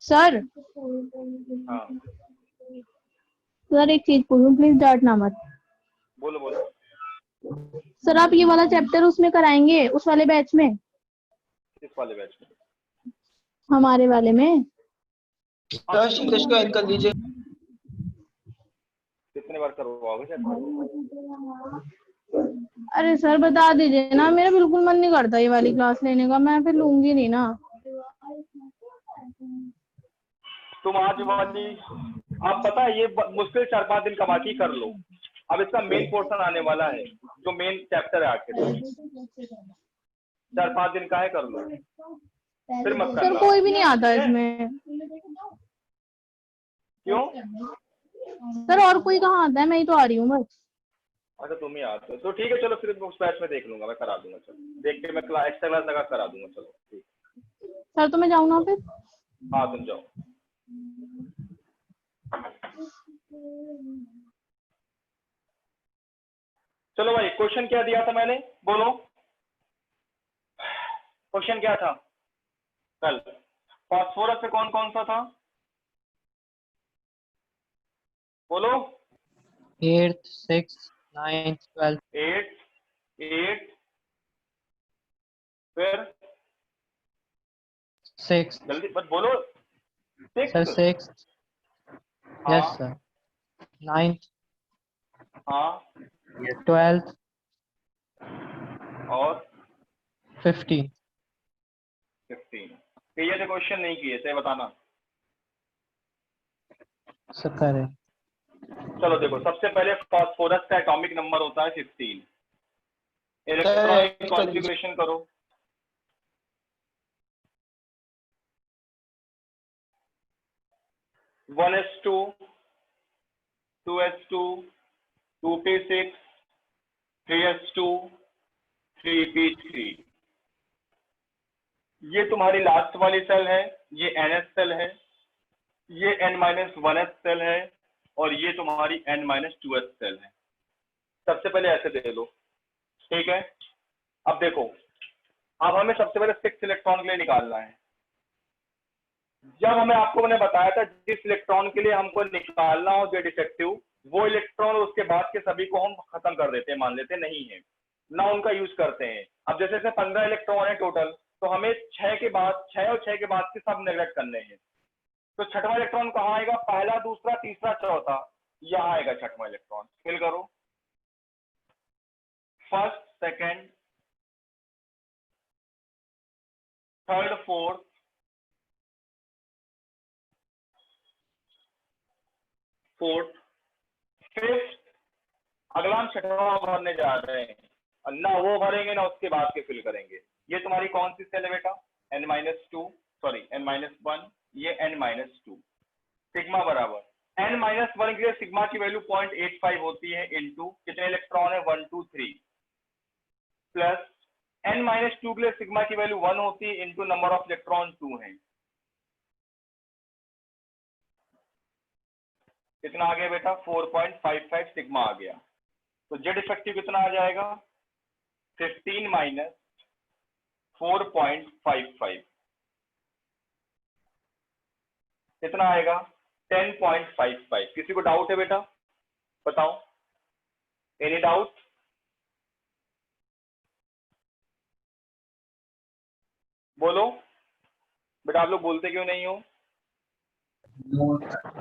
Sir हाँ sir एक चीज पूछूं, प्लीज डांटना मत। बोलो बोलो। सर आप ये वाला चैप्टर उसमें कराएंगे, उस वाले बैच में, किस वाले बैच में? हमारे वाले में? हाँ सर शीतश ज्वाइन कर लीजिए। कितने बार करवाओगे चैप्टर? अरे सर बता दीजिए ना, मेरा बिल्कुल मन नहीं करता ये वाली क्लास लेने का, मैं फिर लूंगी नहीं ना। तुम आज वाली, आप पता है ये मुश्किल 4-5 दिन का बाकी कर लो। अब इसका मेन पोर्शन आने वाला है, जो मेन चैप्टर है आखिर में। 4-5 दिन का है, कर लो, फिर मत सर करना। कोई भी नहीं आता ठीक है? इसमें। क्यों? सर और कोई कहाँ आता है, मैं ही तो आ रही हूँ बस। अच्छा तुम ही आते हो तो ठीक है, चलो फिर उस बैच में देख लूंगा, मैं करा दूंगा। चलो देख के मैं एक्स्ट्रा क्लास लगा करा दूंगा। चलो ठीक। सर तो मैं जाऊँ ना फिर? हाँ तुम जाओ। चलो भाई, क्वेश्चन क्या दिया था मैंने, बोलो। क्वेश्चन क्या था कल? फास्फोरस से कौन कौन सा था, बोलो। 8th 6th 9th 12th 8 फिर 6th जल्दी बस बोलो। सर 6। 6th हाँ यस सर 9th हाँ 12th और 15th 15। ये जो क्वेश्चन नहीं किए थे बताना। सर करें। चलो देखो, सबसे पहले फास्फोरस का एटॉमिक नंबर होता है 15। इलेक्ट्रॉनिक सर कर लीजिए। कॉन्फ़िगरेशन करो। 1s2 2s2 2p6 3s2 3p3। ये तुम्हारी लास्ट वाली सेल है, ये NS सेल है, ये N-1s सेल है, और ये तुम्हारी N-2s सेल है। सबसे पहले ऐसे दे लो, ठीक है। अब देखो, अब हमें सबसे पहले 6 इलेक्ट्रॉन के लिए निकालना है। जब हमें आपको मैंने बताया था जिस इलेक्ट्रॉन के लिए हमको निकालना हो जो डिफेक्टिव, वो इलेक्ट्रॉन उसके बाद के सभी को हम खत्म कर देते हैं, मान लेते नहीं है ना, उनका यूज करते हैं। अब जैसे जैसे 15 इलेक्ट्रॉन है टोटल, तो हमें 6 के बाद, 6 और 6 के बाद के सब नेग्लेक्ट करने हैं। तो छठवां इलेक्ट्रॉन कहाँ आएगा? पहला, दूसरा, तीसरा, चौथा, यहाँ आएगा छठवां इलेक्ट्रॉन। फिल करो, first, second, third, fourth, fourth, fifth. अगला हम छठवां भरने जा रहे हैं, और ना वो भरेंगे ना उसके बाद के फिल करेंगे। ये तुम्हारी कौन सी सेल है बेटा? N-2, सॉरी N-1, ये N-2। सिग्मा बराबर N-1 के लिए सिग्मा की वैल्यू 0.85 होती है, इनटू कितने इलेक्ट्रॉन है? 1 2 3, प्लस N-2 के लिए सिग्मा की वैल्यू 1 होती है, इनटू नंबर ऑफ इलेक्ट्रॉन 2 है। कितना आ गया बेटा? 4.55 सिग्मा आ गया। तो जेड इफेक्टिव कितना आ जाएगा? 15 माइनस 4.55 कितना आएगा? 10.55। किसी को डाउट है बेटा? बताओ, एनी डाउट? बोलो बेटा, आप लोग बोलते क्यों नहीं हो?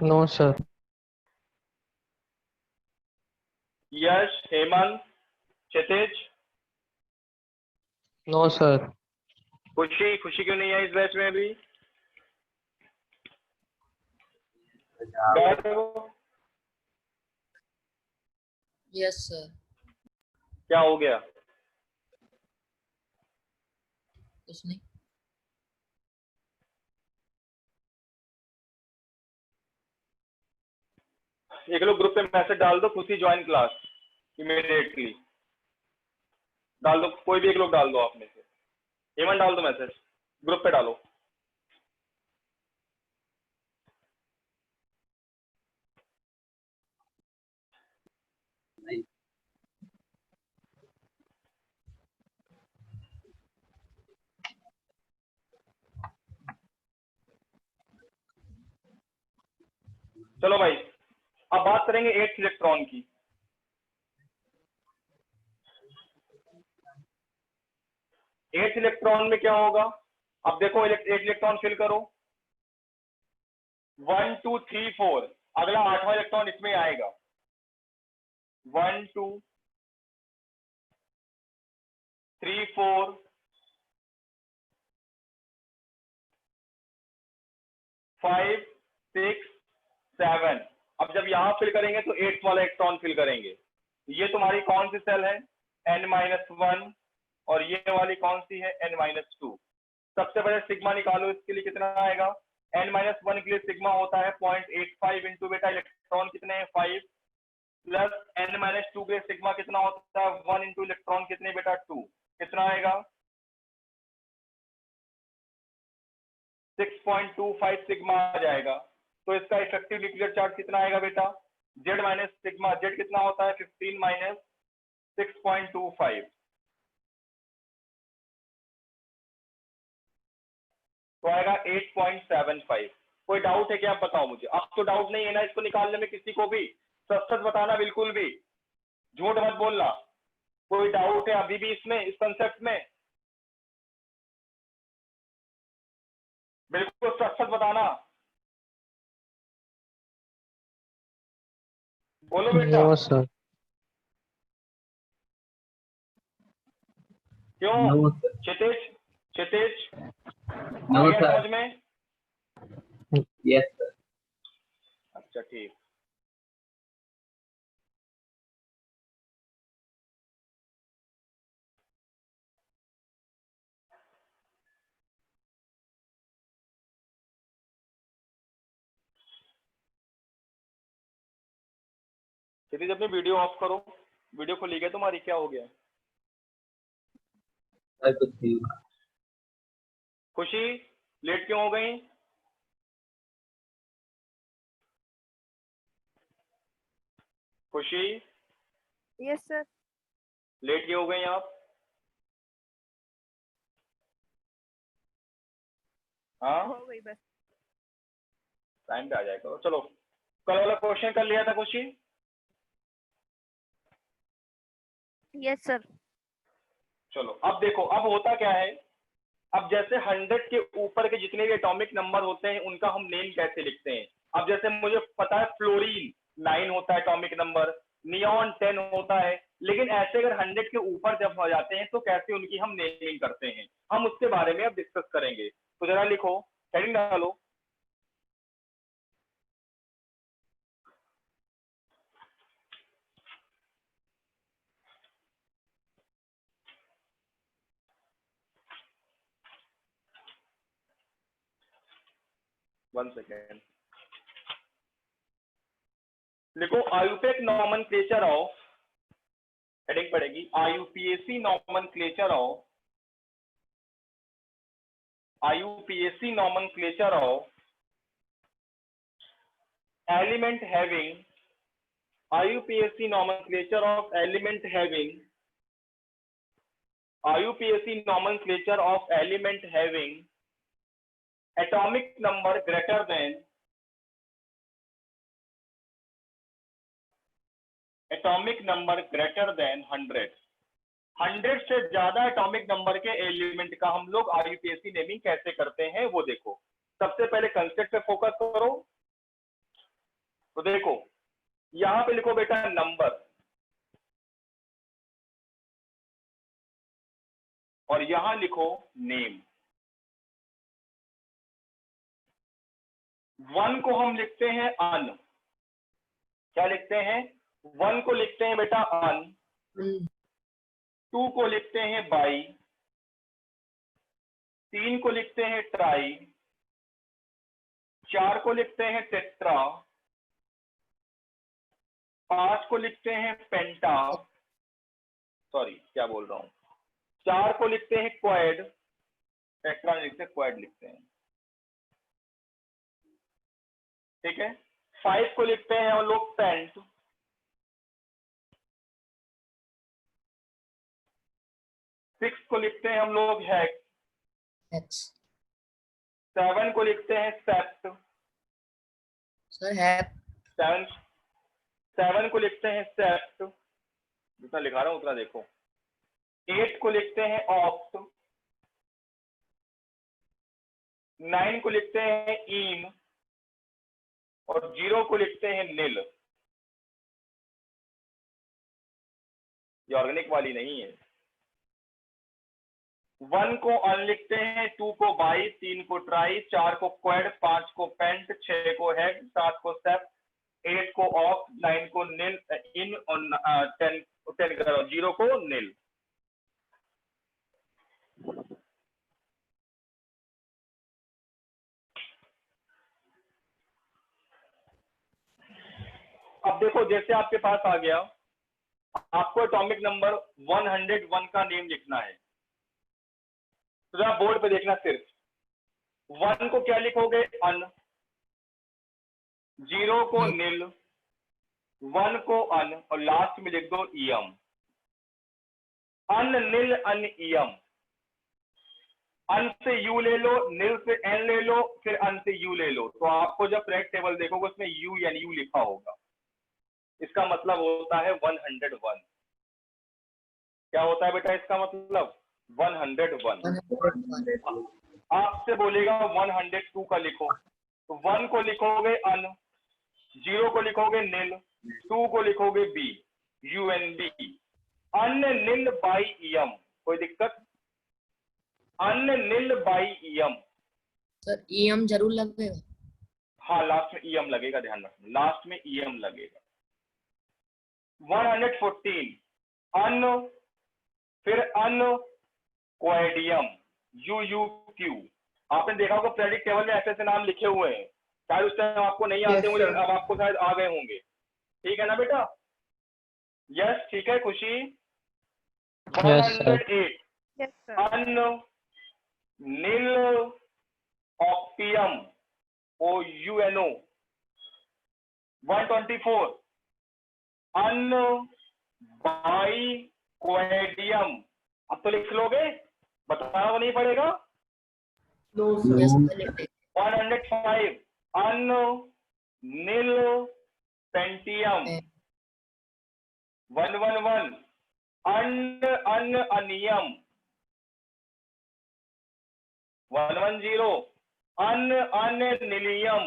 No sir. Yash, Hemant, Kshitij, no sir. Khushi, Khushi क्यों नहीं है इस बैच में अभी? बैठ वो। Yes sir. क्या हो गया? कुछ नहीं। एक लोग ग्रुप पे मैसेज डाल दो, खुशी ज्वाइन क्लास इमीडिएटली। डाल दो, कोई भी एक लोग डाल दो आप में से। हेमंत डाल दो मैसेज, ग्रुप पे डालो। चलो भाई, अब बात करेंगे 8th इलेक्ट्रॉन की। 8th इलेक्ट्रॉन में क्या होगा? अब देखो 8 इलेक्ट्रॉन फिल करो, 1 2 3 4, अगला 8वां इलेक्ट्रॉन इसमें आएगा, 1 2 3 4 5 6 7। अब जब यहां फिल करेंगे तो 8th वाला इलेक्ट्रॉन फिल करेंगे। ये तुम्हारी कौन सी सेल है? n-1। और ये वाली कौन सी है? n-2। सबसे पहले सिग्मा निकालो, इसके लिए कितना आएगा? n-1 के लिए सिग्मा होता है 0.85 इंटू बेटा इलेक्ट्रॉन कितने हैं? 5, प्लस n-2 के लिए सिग्मा कितना होता है? 1 इंटू इलेक्ट्रॉन कितने बेटा? 2। कितना आएगा? 6.25 सिग्मा आ जाएगा। तो इसका इफेक्टिव न्यूक्लियर चार्ज कितना आएगा बेटा? z माइनस सिग्मा, z कितना होता है? 15 माइनस 6.25, तो आएगा 8.75। कोई डाउट है क्या? आप बताओ मुझे। अब तो डाउट नहीं है ना इसको निकालने में किसी को भी? सच सच बताना, बिल्कुल भी झूठ मत बोलना। कोई डाउट है अभी भी इसमें, इस कंसेप्ट में? बिल्कुल सच सच बताना, बोलो बेटा। No, sir. क्यों? No, क्षितिज, क्षितिज No, आ गया sir. समझ में? Yes, sir. अच्छा ठीक। क्षितिज अपनी वीडियो ऑफ करो। वीडियो खुली गई तुम्हारी, क्या हो गया? I could see. खुशी लेट क्यों हो गई? खुशी यस सर। लेट क्यों हो गई आप? हाँ, हो गई बस। टाइम पे आ जाएगा। चलो, कल वाला क्वेश्चन कर लिया था खुशी? Yes sir. चलो अब देखो, अब होता क्या है। अब जैसे 100 के ऊपर के जितने भी एटॉमिक नंबर होते हैं उनका हम नेम कैसे लिखते हैं? अब जैसे मुझे पता है फ्लोरीन 9 होता है एटॉमिक नंबर, नियॉन 10 होता है, लेकिन ऐसे अगर 100 के ऊपर जब हो जाते हैं तो कैसे उनकी हम नेमिंग करते हैं, हम उसके बारे में अब डिस्कस करेंगे। तो जरा लिखो, हेडिंग डालो। वन सेकेंड, लिखो आयुपेक नॉमेनक्लेचर ऑफ, हेडिंग पड़ेगी IUPAC nomenclature of, IUPAC nomenclature of element having, IUPAC nomenclature of element having, IUPAC nomenclature of element having atomic number greater than 100। 100 से ज्यादा एटॉमिक नंबर के element का हम लोग IUPAC naming कैसे करते हैं वो देखो। सबसे पहले कंसेप्ट पे फोकस करो। तो देखो यहां पे लिखो बेटा नंबर, और यहां लिखो नेम। 1 को हम लिखते हैं अन, क्या लिखते हैं? 1 को लिखते हैं बेटा अन, 2 को लिखते हैं बाई, 3 को लिखते हैं ट्राई, 4 को लिखते हैं टेट्रा, 5 को लिखते हैं पेंटा, सॉरी क्या बोल रहा हूं, 4 को लिखते हैं क्वाड, टेट्रा लिखते हैं क्वाड लिखते हैं, ठीक है। 5 को लिखते हैं हम लोग पेंट, 6 को लिखते हैं हम लोग हेक्स, 7 को लिखते हैं सेप्ट, सर हैप सेवन को लिखते हैं सेप्ट, जितना लिखा रहा हूं उतना देखो। 8 को लिखते हैं ऑक्ट, 9 को लिखते हैं इन, और 0 को लिखते हैं नील। ये ऑर्गेनिक वाली नहीं है। 1 को अन लिखते हैं, 2 को बाई, 3 को ट्राई, 4 को क्वेड, 5 को पेंट, 6 को हेड, 7 को सेप, 8 को ऑफ, 9 को नील इन, और 0 को नील। अब देखो, जैसे आपके पास आ गया, आपको एटॉमिक नंबर 101 का नेम लिखना है। तो आप बोर्ड पे देखना, सिर्फ 1 को क्या लिखोगे, अन, 0 को नील, 1 को अन, और लास्ट में लिख दो ईएम। अन नील अन ईएम। अन से यू ले लो, नील से एन ले लो, फिर अन से यू ले लो। तो आपको जब पीरियोडिक टेबल देखोगे उसमें यू एन यू लिखा होगा। इसका मतलब होता है 101। क्या होता है बेटा इसका मतलब? 101। आपसे बोलेगा 102 का लिखो, तो 1 को लिखोगे अन, 0 को लिखोगे नील, 2 को लिखोगे bi, UNB। Un nil bi ium, कोई दिक्कत? Un nil bi ium. Sir ium जरूर लगेगा? हाँ, लास्ट में ईएम लगेगा, ध्यान रखना, लास्ट में ईएम लगेगा। 114 अन, फिर अन क्वेडियम, UUQ। आपने देखा होगा पीरियोडिक टेबल में ऐसे ऐसे नाम लिखे हुए हैं, शायद उस टाइम आपको नहीं आते होंगे, लेकिन अब आपको शायद आ गए होंगे। ठीक है ना बेटा? यस, ठीक है खुशी। 108 Yes, sir. Un nil octium, OUNO। 124 un bi quadium. अब तो लिख लोगे, बताना तो नहीं पड़ेगा। यस सर, लिख देंगे। 105 अन नील पेंटियम। 111 अन अनियम। 110 अन नीलियम।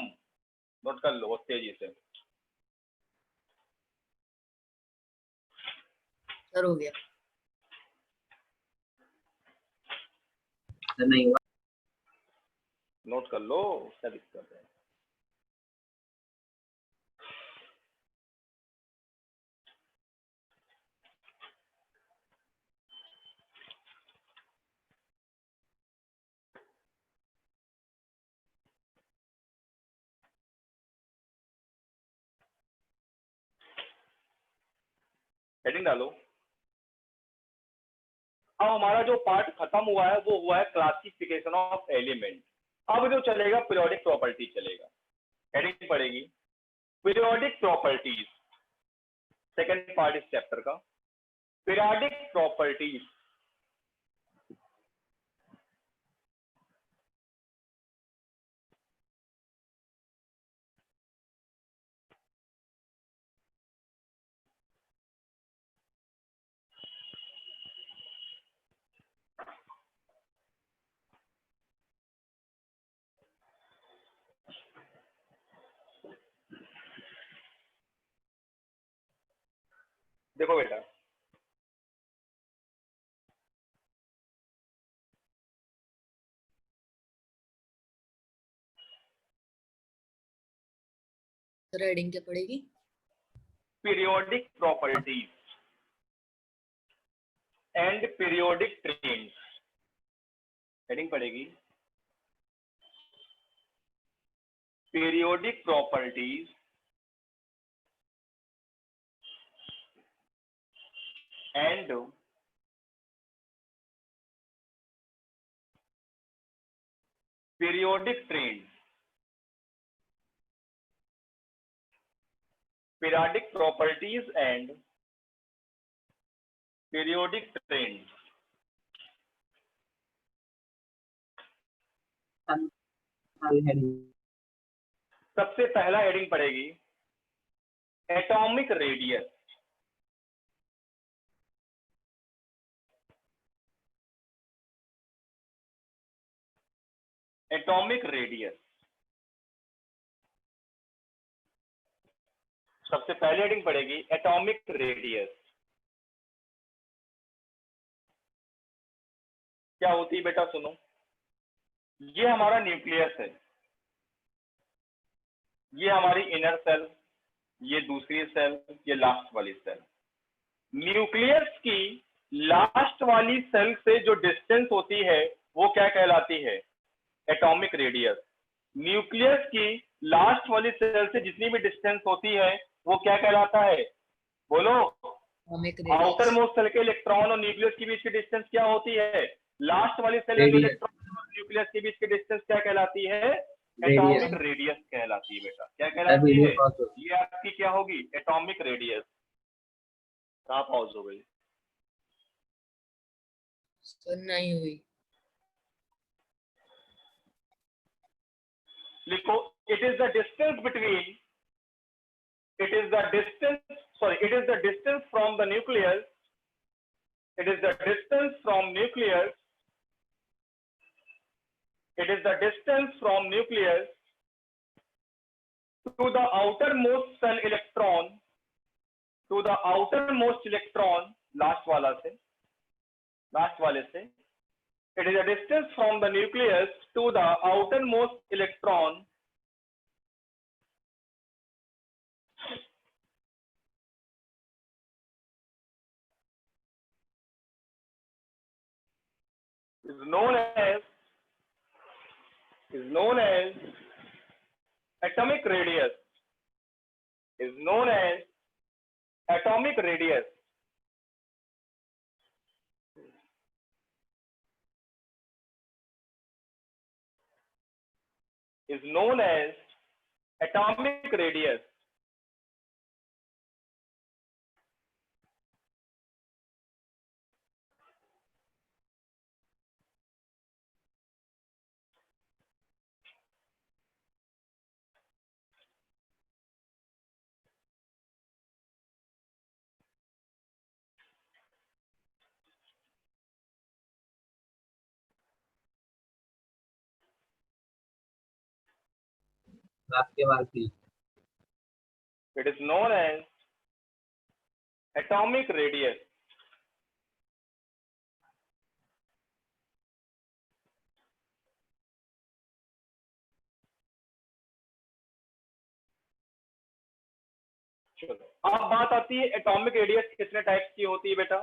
नोट कर लो बहुत तेजी से। सर हो गया। नहीं हुआ। नोट कर लो, क्या दिक्कत है? हेडिंग डालो। अब हमारा जो पार्ट खत्म हुआ है वो हुआ है क्लासिफिकेशन ऑफ एलिमेंट। अब जो चलेगा पीरियोडिक प्रॉपर्टी चलेगा। हेडिंग पड़ेगी पीरियोडिक प्रॉपर्टीज, सेकंड पार्ट इस चैप्टर का। Periodic properties. देखो बेटा, सर हेडिंग क्या पड़ेगी? Periodic properties and periodic trends. Heading पड़ेगी periodic properties and periodic trends. Periodic properties and periodic trends. सबसे पहला हेडिंग पड़ेगी एटॉमिक रेडियस, एटॉमिक रेडियस। सबसे पहले हेडिंग पड़ेगी एटॉमिक रेडियस। क्या होती है बेटा, सुनो, ये हमारा न्यूक्लियस है, ये हमारी इनर सेल, ये दूसरी सेल, ये लास्ट वाली सेल। न्यूक्लियस की लास्ट वाली सेल से जो डिस्टेंस होती है वो क्या कहलाती है, एटॉमिक रेडियस। न्यूक्लियस की लास्ट वाली सेल से जितनी भी डिस्टेंस होती है वो क्या कहलाता है, बोलो। Atomic outer radius. Most shell के इलेक्ट्रॉन और न्यूक्लियस के बीच की डिस्टेंस क्या होती है, लास्ट वाली सेल में जो Radius. इलेक्ट्रॉन और न्यूक्लियस के बीच की डिस्टेंस क्या कहलाती है, Radius. एटॉमिक रेडियस कहलाती है बेटा। क्या सर कहलाती वीडियो है, पॉज हो ये आपकी क्या होगी, एटॉमिक रेडियस। कहाँ पॉज हो गई, सर नहीं हुई। लिखो, it is the distance between, it is the distance, sorry, it is the distance from the nucleus, it is the distance from nucleus, it is the distance from nucleus to the outermost cell electron, to the outermost electron, last वाला से, last वाले से, it is a distance from the nucleus to the outermost electron is known as atomic radius, is known as atomic radius। is known as atomic radius। आपके बाद थी। It is known as atomic radius। चलो, अब बात आती है atomic radius कितने types की होती है बेटा,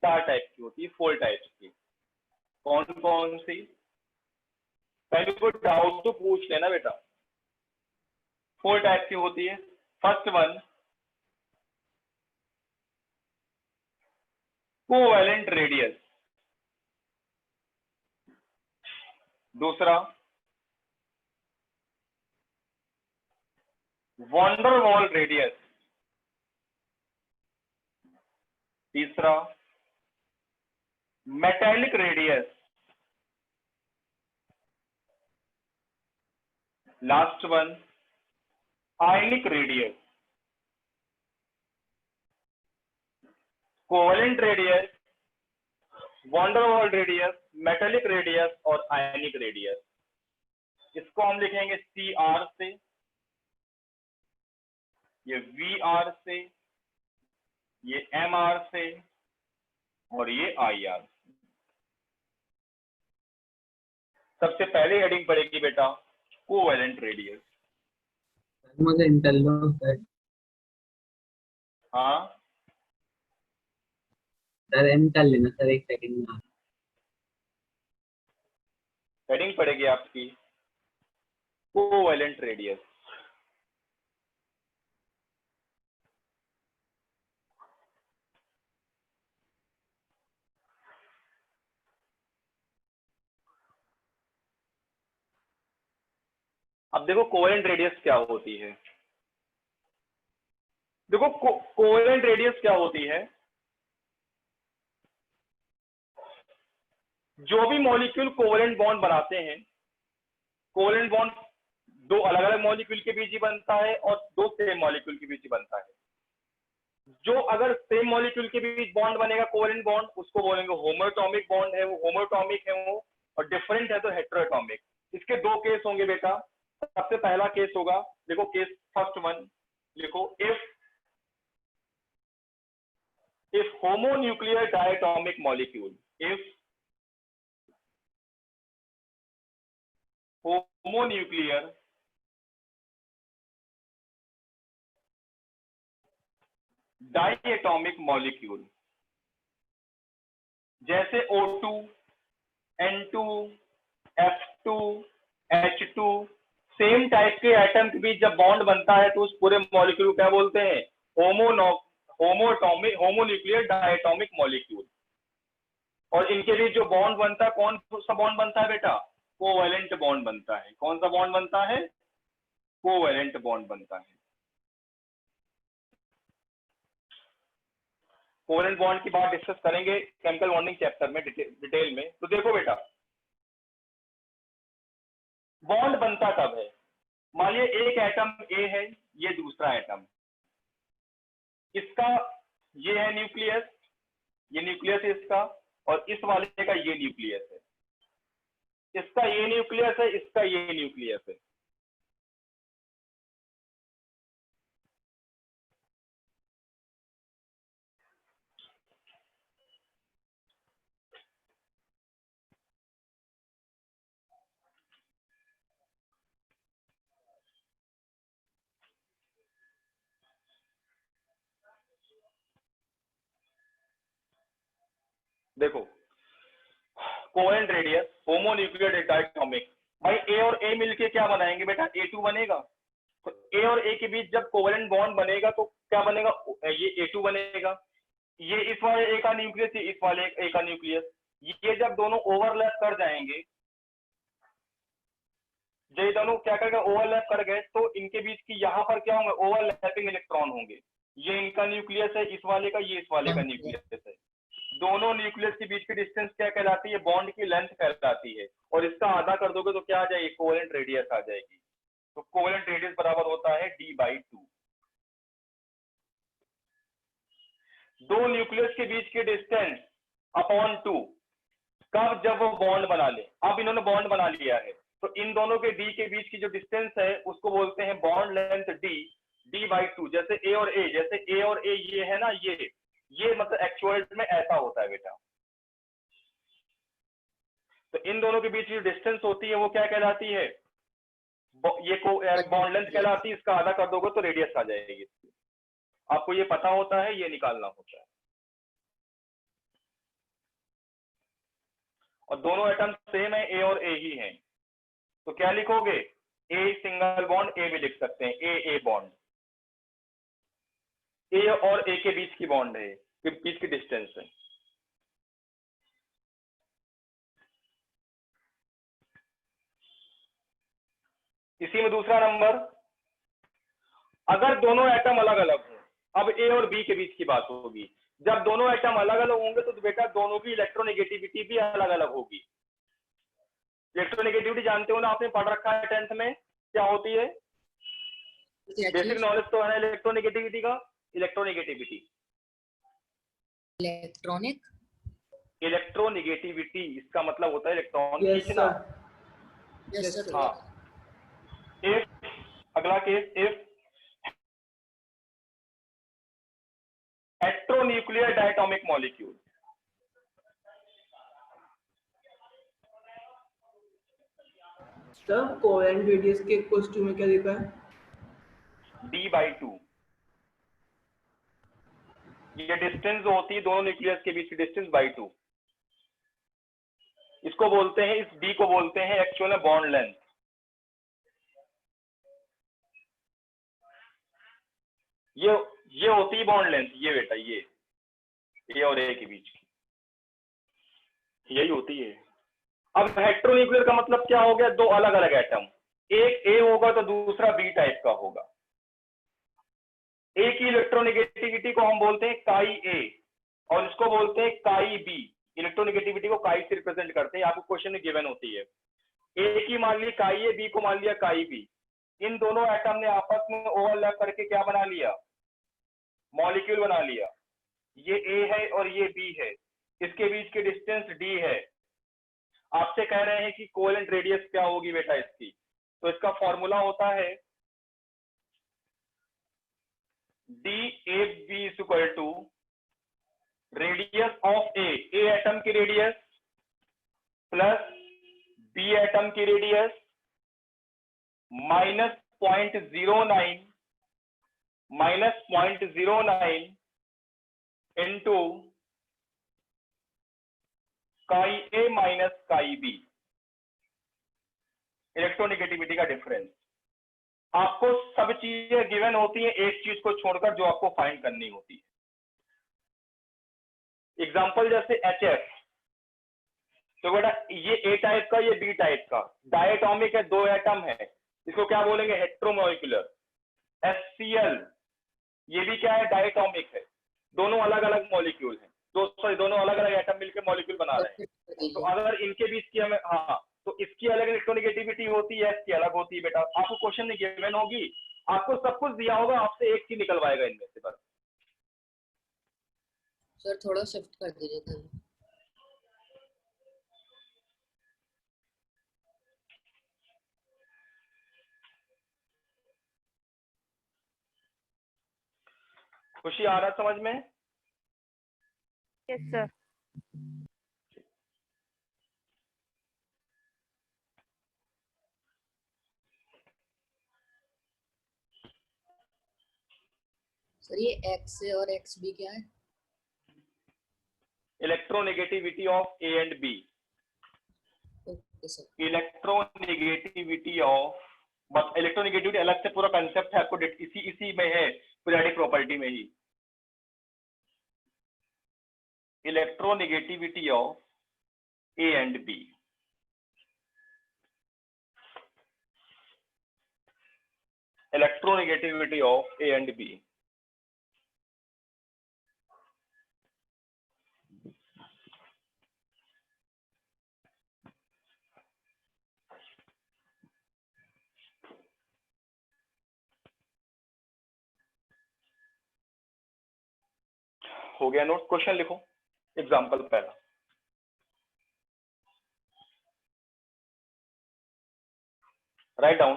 4 टाइप की होती है, 4 टाइप्स की। कौन कौन सी, पहले कोई डाउट तो पूछ लेना बेटा। 4 टाइप की होती है। First one, covalent radius. दूसरा, वॉन्डर वॉल रेडियस। तीसरा, metallic radius. Last one, ionic radius. Covalent radius, van der Waal radius, metallic radius और आयनिक रेडियस। इसको हम लिखेंगे CR से, ये VR से, ये MR से और ये IR। सबसे पहले हेडिंग पड़ेगी बेटा कोवैलेंट रेडियस। मुझे इंटेल लो सर। हाँ, सर एंड कर लेना सर, एक सेकंड में। हेडिंग पड़ेगी आपकी कोवैलेंट रेडियस। अब देखो कोवैलेंट रेडियस क्या होती है। देखो कोवैलेंट रेडियस क्या होती है, जो भी मॉलिक्यूल कोवैलेंट बॉन्ड बनाते हैं, कोवैलेंट बॉन्ड दो अलग अलग मॉलिक्यूल के बीच ही बनता है और दो सेम मॉलिक्यूल के बीच ही बनता है। जो अगर सेम मॉलिक्यूल के बीच बॉन्ड बनेगा कोवेलेंट बॉन्ड, उसको बोलेंगे होमोएटॉमिक बॉन्ड है वो, होमोएटॉमिक है वो, और डिफरेंट है तो हेटेरोएटॉमिक। इसके दो केस होंगे बेटा। सबसे पहला केस होगा, देखो केस फर्स्ट वन लिखो, if homonuclear diatomic molecule, if homonuclear diatomic molecule जैसे O2, N2, F2, H2, same type के एटम के बीच जब बॉन्ड बनता है तो उस पूरे मॉलिक्यूल को क्या बोलते हैं? Homonuclear diatomic molecule. और इनके बीच जो बॉन्ड बनता है, कौन सा बॉन्ड बनता है बेटा? कोवेलेंट बॉन्ड बनता है। कौन सा बॉन्ड बनता है? कोवेलेंट बॉन्ड बनता है। कोवेलेंट बॉन्ड की बात डिस्कस करेंगे केमिकल बॉन्डिंग चैप्टर में डिटेल में। तो देखो बेटा, बॉन्ड बनता कब है? मान लिया एक एटम ए है, ये दूसरा एटम, इसका ये है न्यूक्लियस, ये न्यूक्लियस है इसका, और इस वाले का ये न्यूक्लियस है। इसका ये न्यूक्लियस है, इसका ये न्यूक्लियस है। देखो, कोवेलेंट रेडियस, होमोन्यूक्लियर डायटोमिक, भाई ए और ए मिलके क्या बनाएंगे बेटा? A2 बनेगा। तो ए और ए के बीच जब कोवेलेंट बॉन्ड बनेगा तो क्या बनेगा? ये A2 बनेगा। ये इस वाले ए का न्यूक्लियस, इस वाले ए का न्यूक्लियस, ये जब दोनों ओवरलैप कर जाएंगे, जब ये दोनों क्या करेगा? ओवरलैप कर गए, तो इनके बीच की यहाँ पर क्या होंगे? ओवरलैपिंग इलेक्ट्रॉन होंगे। ये इनका न्यूक्लियस है इस वाले का, ये इस वाले का न्यूक्लियस है। दोनों न्यूक्लियस के बीच की डिस्टेंस क्या कहलाती है? बॉन्ड की लेंथ कहलाती है। और इसका आधा कर दोगे तो क्या आ जाएगी? कोवेलेंट रेडियस आ जाएगी। तो कोवेलेंट रेडियस बराबर होता है d/2। दो न्यूक्लियस के बीच की डिस्टेंस अपॉन 2। कब? जब वो बॉन्ड बना ले। अब इन्होंने बॉन्ड बना लिया है, तो इन दोनों के डी के बीच की जो डिस्टेंस है उसको बोलते हैं बॉन्ड लेंथ d/2। जैसे ए और ए, जैसे ए और ए ये है ना, ये मतलब एक्चुअल में ऐसा होता है बेटा। तो इन दोनों के बीच जो डिस्टेंस होती है वो क्या कहलाती है? ये बॉन्ड लेंथ कहलाती है। इसका आधा कर दोगे तो रेडियस आ जाएगी। आपको ये पता होता है, ये निकालना होता है। और दोनों एटम सेम है, ए और ए ही हैं, तो क्या लिखोगे? ए सिंगल बॉन्ड, ए भी लिख सकते हैं, ए बॉन्ड। ए और ए के बीच की बॉन्ड है, के बीच की डिस्टेंस है। इसी में दूसरा नंबर, अगर दोनों एटम अलग अलग हो, अब ए और बी के बीच की बात होगी। जब दोनों एटम अलग अलग होंगे तो बेटा दोनों की इलेक्ट्रोनेगेटिविटी भी अलग अलग होगी। इलेक्ट्रोनेगेटिविटी जानते हो ना, आपने पढ़ रखा है 10th में, क्या होती है? बेसिक नॉलेज तो है इलेक्ट्रोनेगेटिविटी का। इलेक्ट्रोनेगेटिविटी इसका मतलब होता है इलेक्ट्रॉन खींचना। हाँ। इफ, अगला case, if heteronuclear diatomic molecule, sir covalent radius के इक्वल्स टू में क्या लिखा है? d/2। ये डिस्टेंस होती है दोनों न्यूक्लियस के बीच की डिस्टेंस /2। इसको बोलते हैं, इस d को बोलते हैं एक्चुअल में बॉन्ड लेंथ। ये होती है बॉन्ड लेंथ, ये बेटा ये ए और ए के बीच की यही होती है। अब हेटेरोन्यूक्लियर का मतलब क्या हो गया? दो अलग अलग एटम, एक ए होगा तो दूसरा बी टाइप का होगा। ए की इलेक्ट्रोनेगेटिविटी को हम बोलते हैं काई ए और इसको बोलते हैं काई बी। इलेक्ट्रोनेगेटिविटी को काई से रिप्रेजेंट करते हैं, आपको क्वेश्चन में गिवन होती है। ए की मान ली काई ए, बी को मान लिया काई बी। इन दोनों एटम ने आपस में ओवरलैप करके क्या बना लिया, मॉलिक्यूल बना लिया। ये ए है और ये बी है, इसके बीच की डिस्टेंस डी है। आपसे कह रहे हैं कि कोवेलेंट रेडियस क्या होगी बेटा इसकी, तो इसका फॉर्मूला होता है D A B is equal to radius of A atom की रेडियस प्लस बी एटम की radius minus 0.09 into chi A minus chi B, electronegativity का डिफरेंस। आपको सब चीजें गिवन होती हैं, एक चीज को छोड़कर जो आपको फाइंड करनी होती है। एग्जांपल जैसे HF, तो बेटा ये ए टाइप का, ये बी टाइप का, डायटोमिक है, दो एटम है, इसको क्या बोलेंगे, हेट्रोमोलिकुलर। HCl, ये भी क्या है, डायटोमिक है, दोनों अलग अलग मॉलिक्यूल हैं, दोनों अलग अलग एटम मिलकर मॉलिक्यूल बना रहे हैं। तो अगर इनके बीच की हमें, हाँ, तो इसकी अलग इलेक्ट्रोनेगेटिविटी होती है, इसकी अलग होती है। बेटा आपको क्वेश्चन में गिवन होगी, आपको सब कुछ दिया होगा, आपसे एक ही निकलवाएगा इनमें से बस। सर थोड़ा शिफ्ट कर दीजिए था। खुशी आ रहा समझ में? Yes sir. सर ये एक्स और एक्स बी क्या है? Electronegativity of A and B. Okay sir. Electronegativity of, बस इलेक्ट्रोनेगेटिविटी अलग से पूरा कंसेप्ट है, आपको इसी में है, पीरियोडिक प्रॉपर्टी में ही। Electronegativity of A and B, electronegativity of A and B. हो गया नोट? क्वेश्चन लिखो। एग्जांपल पहला, right down,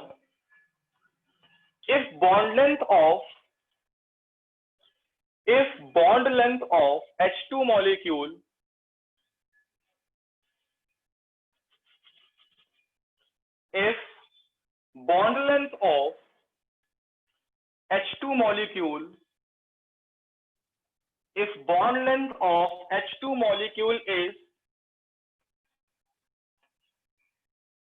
if bond length of H2 molecule if bond length of H2 molecule is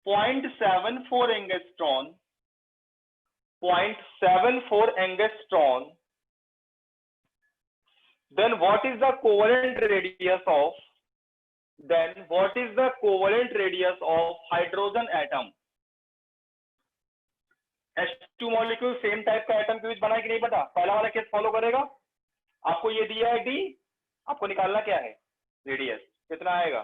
0.74 angstrom, then what is the covalent radius of hydrogen atom? H2 molecule same type का atom के बीच बना है कि नहीं पता, पहला वाला केस फॉलो करेगा। आपको ये दिया है डी, आपको निकालना क्या है, रेडियस कितना आएगा,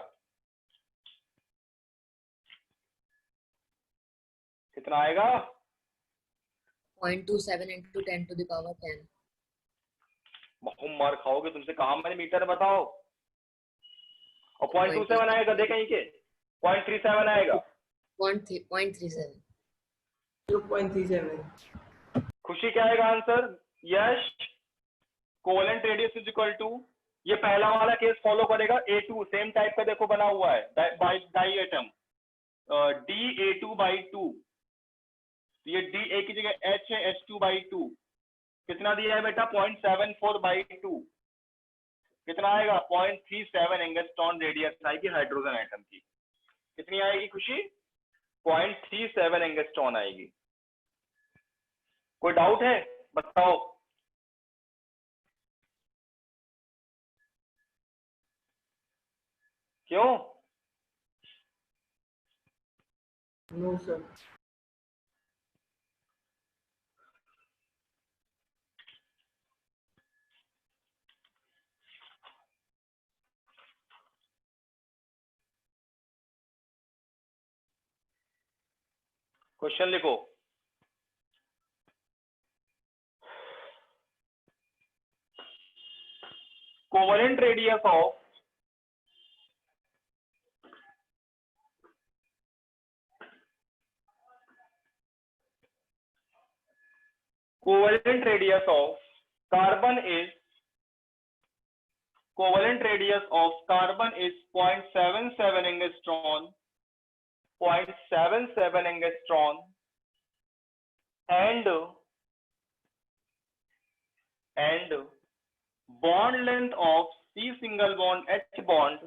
कितना आएगा, 0.27 into 10 to the power 10। बहुम मार खाओगे, तुमसे कहा मैंने मीटर बताओ। और 0.27 आएगा, देखें कहीं के 0.37 आएगा, 0.37। 0.37। खुशी क्या आएगा answer, Yash. Covalent radius is equal to, ये पहला वाला केस फॉलो करेगा, A2 सेम टाइप का देखो बना हुआ है, डाई एटम, Da2/2, ये Da की जगह H है, H2/2, कितना दिया है बेटा, 0.74/2, कितना आएगा, 0.37 एंगस्ट्रॉन रेडियस आएगी हाइड्रोजन एटम की। कितनी आएगी खुशी, 0.37 एंगस्ट्रॉन आएगी। कोई डाउट है, बताओ। क्यों? No sir. क्वेश्चन लिखो, covalent radius of covalent radius of carbon is 0.77 angstrom, 0.77 angstrom, and bond length of C single bond H bond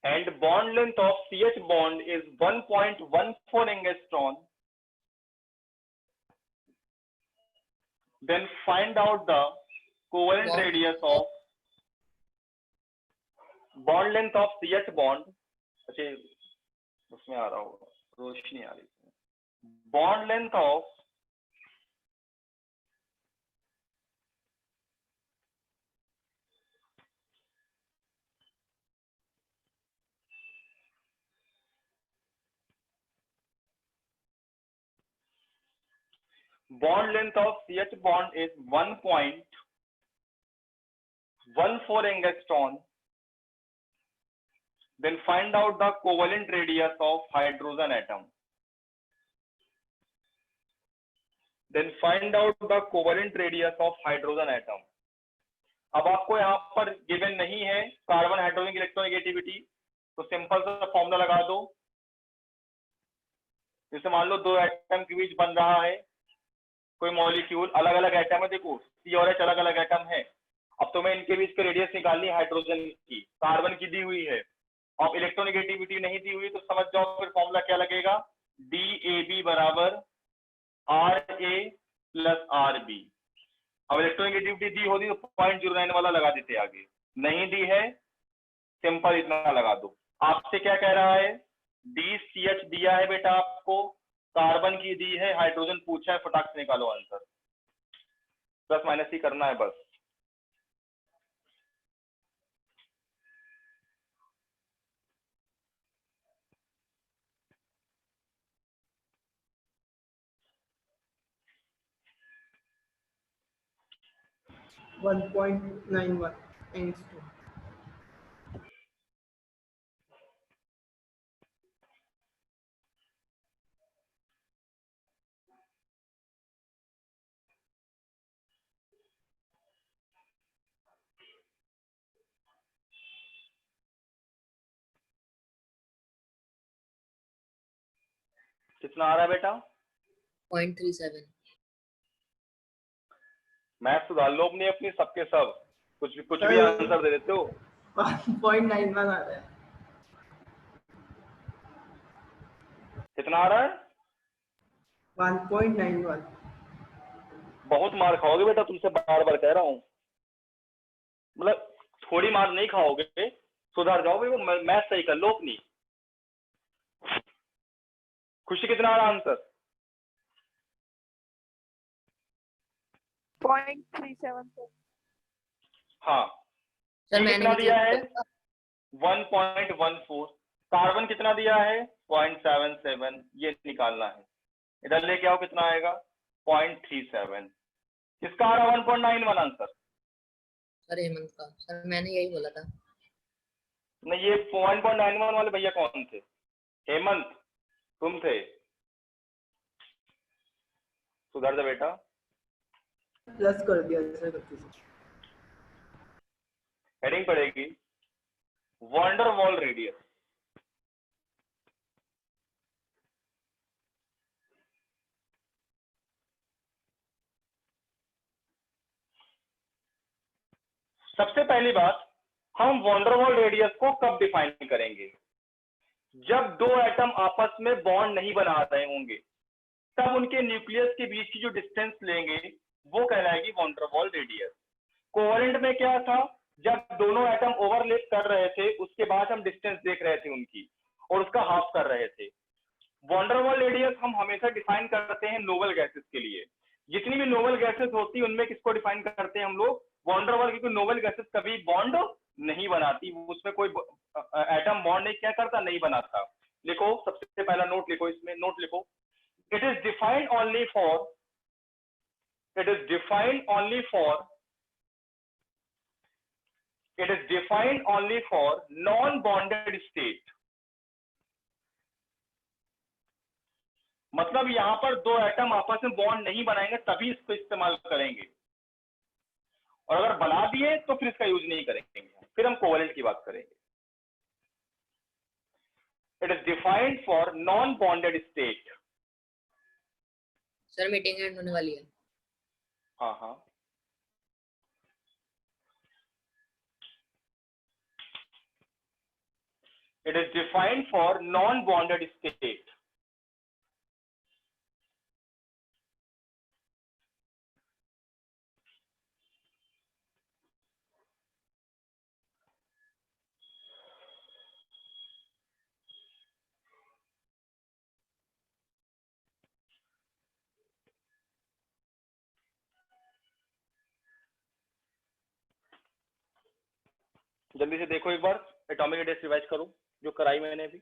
and bond length of CH bond is 1.14 angstrom. Then find out the covalent radius of bond length of CH bond. अच्छा उसमें आ रहा होगा, रोशनी आ रही है. Bond length of CH bond is 1.14 angstrom. Then find out the covalent radius of hydrogen atom. Then find out the covalent radius of hydrogen atom. अब आपको यहाँ पर गिवन नहीं है कार्बन हाइड्रोजन की इलेक्ट्रोनेगेटिविटी, तो सिंपल सा फॉर्मूला लगा दो. जैसे मान लो दो एटम के बीच बन रहा है कोई मॉलिक्यूल, अलग अलग एटम है, देखो सी और एच अलग अलग एटम है. अब तुम्हें इनके बीच की रेडियस निकालनी है हाइड्रोजन की, कार्बन की दी हुई है, अब इलेक्ट्रोनेगेटिविटी नहीं दी हुई, तो समझ जाओ फिर फॉर्मूला क्या लगेगा, DAB बराबर RA प्लस RB. अब इलेक्ट्रोनेगेटिविटी दी होती तो 0.09 वाला लगा देते, आगे नहीं दी है सिंपल इतना लगा दो. आपसे क्या कह रहा है, DCH दिया है बेटा आपको, कार्बन की दी है, हाइड्रोजन पूछा है, फटाक से निकालो आंसर. प्लस माइनस ही करना है बस. One 1.91 angstrom. कितना आ रहा है बेटा, 0.37. मैथ सुधार लो अपनी अपनी, सबके सब कुछ भी आंसर दे देते हो. 1.91 आ रहा है. कितना आ रहा है, 1.91. बहुत मार खाओगे बेटा, तुमसे बार बार कह रहा हूँ. मतलब थोड़ी मार नहीं खाओगे, सुधार जाओगे, वो मैथ सही कर लो अपनी. खुशी कितना आ रहा आंसर, 0.37. हाँ सर ये मैंने कितना भी दिया है, चेक 1.14. कार्बन कितना दिया है, 0.77. ये निकालना है, इधर लेके आओ, कितना आएगा 0.37. किसका आ रहा 1.91 आंसर. सर हेमंत का, सर मैंने यही बोला था. नहीं, ये 1.91 वाले भैया कौन थे, हेमंत तुम थे. सुधर दे बेटा. प्लस कर दिया सर गलती से. हेडिंग पड़ेगी वंडर वॉल रेडियस. सबसे पहली बात, हम वंडरवॉल रेडियस को कब डिफाइन करेंगे, जब दो एटम आपस में बॉन्ड नहीं बना रहे होंगे, तब उनके न्यूक्लियस के बीच की जो डिस्टेंस लेंगे वो कहलाएगी वंडरवॉल रेडियस. कोवेलेंट में क्या था, जब दोनों एटम ओवरलैप कर रहे थे उसके बाद हम डिस्टेंस देख रहे थे उनकी और उसका हाफ कर रहे थे. वंडरवॉल रेडियस हम हमेशा डिफाइन करते हैं नोबल गैसेस के लिए. जितनी भी नोबल गैसेस होती है उनमें किसको डिफाइन करते हैं हम लोग, वॉन डेर वाल क्योंकि नोबल गैसेस कभी बॉन्ड नहीं बनाती, उसमें कोई एटम बॉन्ड नहीं क्या करता, नहीं बनाता। लिखो सबसे पहला नोट लिखो, इसमें नोट लिखो, it is defined only for, it is defined only for, it is defined only for non-bonded state। मतलब यहां पर दो एटम आपस में बॉन्ड नहीं बनाएंगे तभी इसको इस्तेमाल करेंगे, और अगर बना दिए तो फिर इसका यूज नहीं करेंगे, फिर हम कोवेलेंट की बात करेंगे। It is defined for non bonded state. Sir meeting and होने वाली है। हाँ हाँ, it is defined for non-bonded state। जल्दी से देखो एक बार, एटॉमिक रेडियस रिवाइज करो जो कराई मैंने अभी।